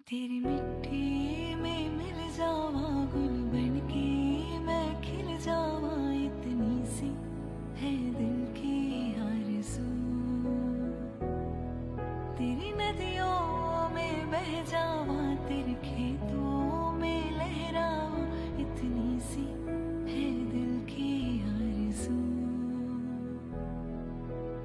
तेरी मिट्टी में मिल जावा, गुल बनके मैं खिल जावा, इतनी सी है दिल की आरज़ू। तेरी नदियों में बह जावा, तेरे खेतों में लहरावा, इतनी सी है दिल की आरज़ू।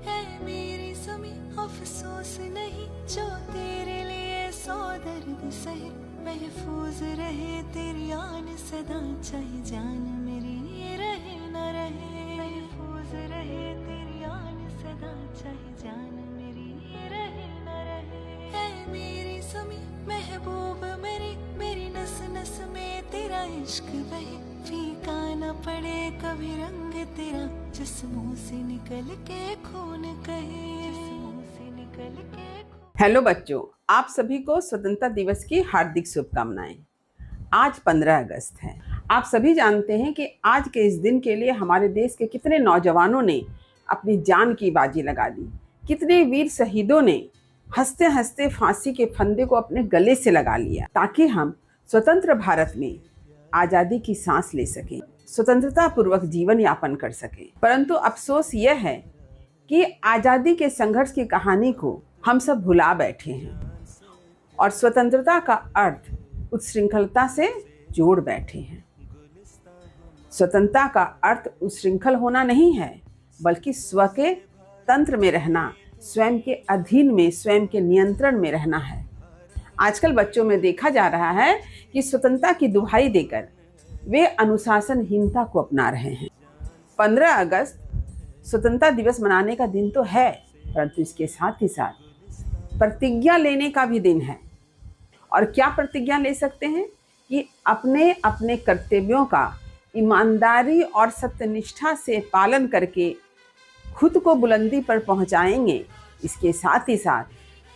है मेरी ज़मीं अफसोस नहीं, जो तेरे लिए सौ दर्द सहे, महफूज रहे तेरी आन सदा, चाहे जान मेरी रहे न रहे। महफूज रहे तेरी आन सदा, चाहे जान मेरी रहे न रहे। है मेरी ज़मीं महबूब मेरी नस नस में तेरा इश्क बहे, फीका न पड़े कभी रंग तेरा, जिस्मों से निकल के खून कहे, जिस्मों से निकल के। हेलो बच्चों, आप सभी को स्वतंत्रता दिवस की हार्दिक शुभकामनाएं। आज 15 अगस्त है। आप सभी जानते हैं कि आज के इस दिन के लिए हमारे देश के कितने नौजवानों ने अपनी जान की बाजी लगा दी, कितने वीर शहीदों ने हंसते हंसते फांसी के फंदे को अपने गले से लगा लिया, ताकि हम स्वतंत्र भारत में आज़ादी की सांस ले सकें, स्वतंत्रता पूर्वक जीवन यापन कर सकें। परंतु अफसोस यह है कि आज़ादी के संघर्ष की कहानी को हम सब भुला बैठे हैं और स्वतंत्रता का अर्थ उच्छृंखलता से जोड़ बैठे हैं। स्वतंत्रता का अर्थ उच्छृंखल होना नहीं है, बल्कि स्व के तंत्र में रहना, स्वयं के अधीन में, स्वयं के नियंत्रण में रहना है। आजकल बच्चों में देखा जा रहा है कि स्वतंत्रता की दुहाई देकर वे अनुशासनहीनता को अपना रहे हैं। 15 अगस्त स्वतंत्रता दिवस मनाने का दिन तो है, परंतु इसके साथ ही साथ प्रतिज्ञा लेने का भी दिन है। और क्या प्रतिज्ञा ले सकते हैं कि अपने अपने कर्तव्यों का ईमानदारी और सत्यनिष्ठा से पालन करके खुद को बुलंदी पर पहुंचाएंगे। इसके साथ ही साथ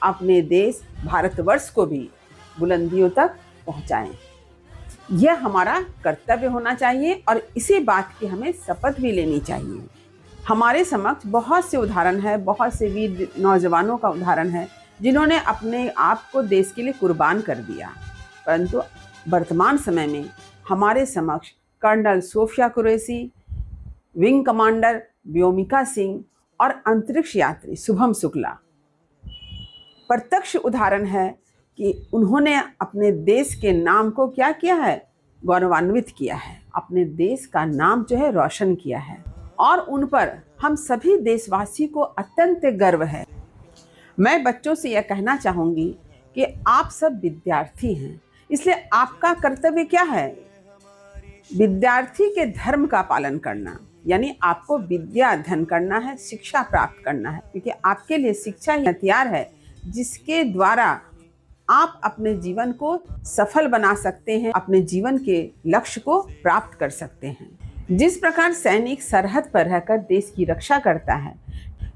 अपने देश भारतवर्ष को भी बुलंदियों तक पहुंचाएं। यह हमारा कर्तव्य होना चाहिए और इसी बात की हमें शपथ भी लेनी चाहिए। हमारे समक्ष बहुत से उदाहरण है, बहुत से वीर नौजवानों का उदाहरण है जिन्होंने अपने आप को देश के लिए कुर्बान कर दिया। परंतु वर्तमान समय में हमारे समक्ष colonel Sofia Qureshi, wing commander Vyomika Singh और अंतरिक्ष यात्री शुभम शुक्ला प्रत्यक्ष उदाहरण है कि उन्होंने अपने देश के नाम को क्या किया है, गौरवान्वित किया है, अपने देश का नाम जो है रोशन किया है और उन पर हम सभी देशवासी को अत्यंत गर्व है। मैं बच्चों से यह कहना चाहूँगी कि आप सब विद्यार्थी हैं, इसलिए आपका कर्तव्य क्या है, विद्यार्थी के धर्म का पालन करना, यानी आपको विद्या अध्ययन करना है, शिक्षा प्राप्त करना है, क्योंकि आपके लिए शिक्षा ही हथियार है जिसके द्वारा आप अपने जीवन को सफल बना सकते हैं, अपने जीवन के लक्ष्य को प्राप्त कर सकते हैं। जिस प्रकार सैनिक सरहद पर रहकर देश की रक्षा करता है,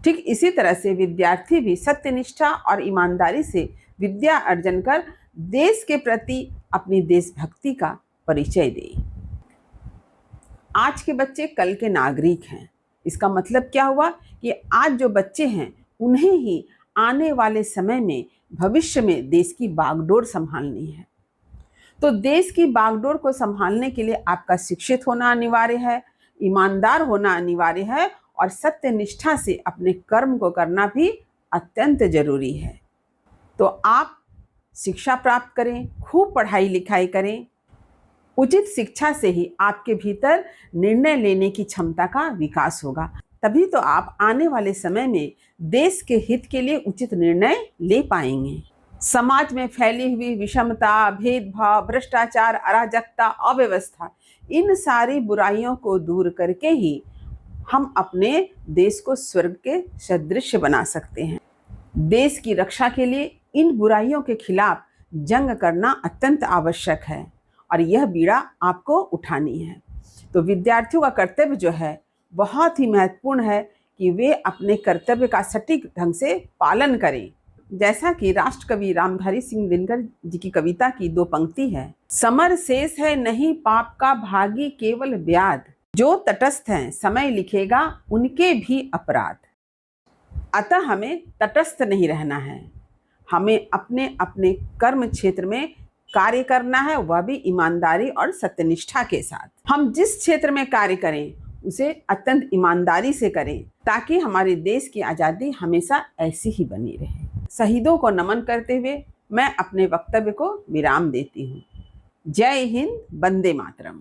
ठीक इसी तरह से विद्यार्थी भी सत्यनिष्ठा और ईमानदारी से विद्या अर्जन कर देश के प्रति अपनी देशभक्ति का परिचय दे। आज के बच्चे कल के नागरिक हैं। इसका मतलब क्या हुआ कि आज जो बच्चे हैं उन्हें ही आने वाले समय में, भविष्य में देश की बागडोर संभालनी है। तो देश की बागडोर को संभालने के लिए आपका शिक्षित होना अनिवार्य है, ईमानदार होना अनिवार्य है और सत्य निष्ठा से अपने कर्म को करना भी अत्यंत जरूरी है। तो आप शिक्षा प्राप्त करें, खूब पढ़ाई लिखाई करें। उचित शिक्षा से ही आपके भीतर निर्णय लेने की क्षमता का विकास होगा, तभी तो आप आने वाले समय में देश के हित के लिए उचित निर्णय ले पाएंगे। समाज में फैली हुई विषमता, भेदभाव, भ्रष्टाचार, अराजकता, अव्यवस्था, इन सारी बुराइयों को दूर करके ही हम अपने देश को स्वर्ग के सदृश बना सकते हैं। देश की रक्षा के लिए इन बुराइयों के खिलाफ जंग करना अत्यंत आवश्यक है और यह बीड़ा आपको उठानी है। तो विद्यार्थियों का कर्तव्य जो है बहुत ही महत्वपूर्ण है कि वे अपने कर्तव्य का सटीक ढंग से पालन करें। जैसा कि राष्ट्र कवि रामधारी सिंह दिनकर जी की कविता की 2 पंक्ति है, समर शेष है नहीं पाप का भागी केवल व्याध, जो तटस्थ हैं समय लिखेगा उनके भी अपराध। अतः हमें तटस्थ नहीं रहना है, हमें अपने अपने कर्म क्षेत्र में कार्य करना है, वह भी ईमानदारी और सत्यनिष्ठा के साथ। हम जिस क्षेत्र में कार्य करें उसे अत्यंत ईमानदारी से करें, ताकि हमारे देश की आज़ादी हमेशा ऐसी ही बनी रहे। शहीदों को नमन करते हुए मैं अपने वक्तव्य को विराम देती हूँ। जय हिंद, वंदे मातरम।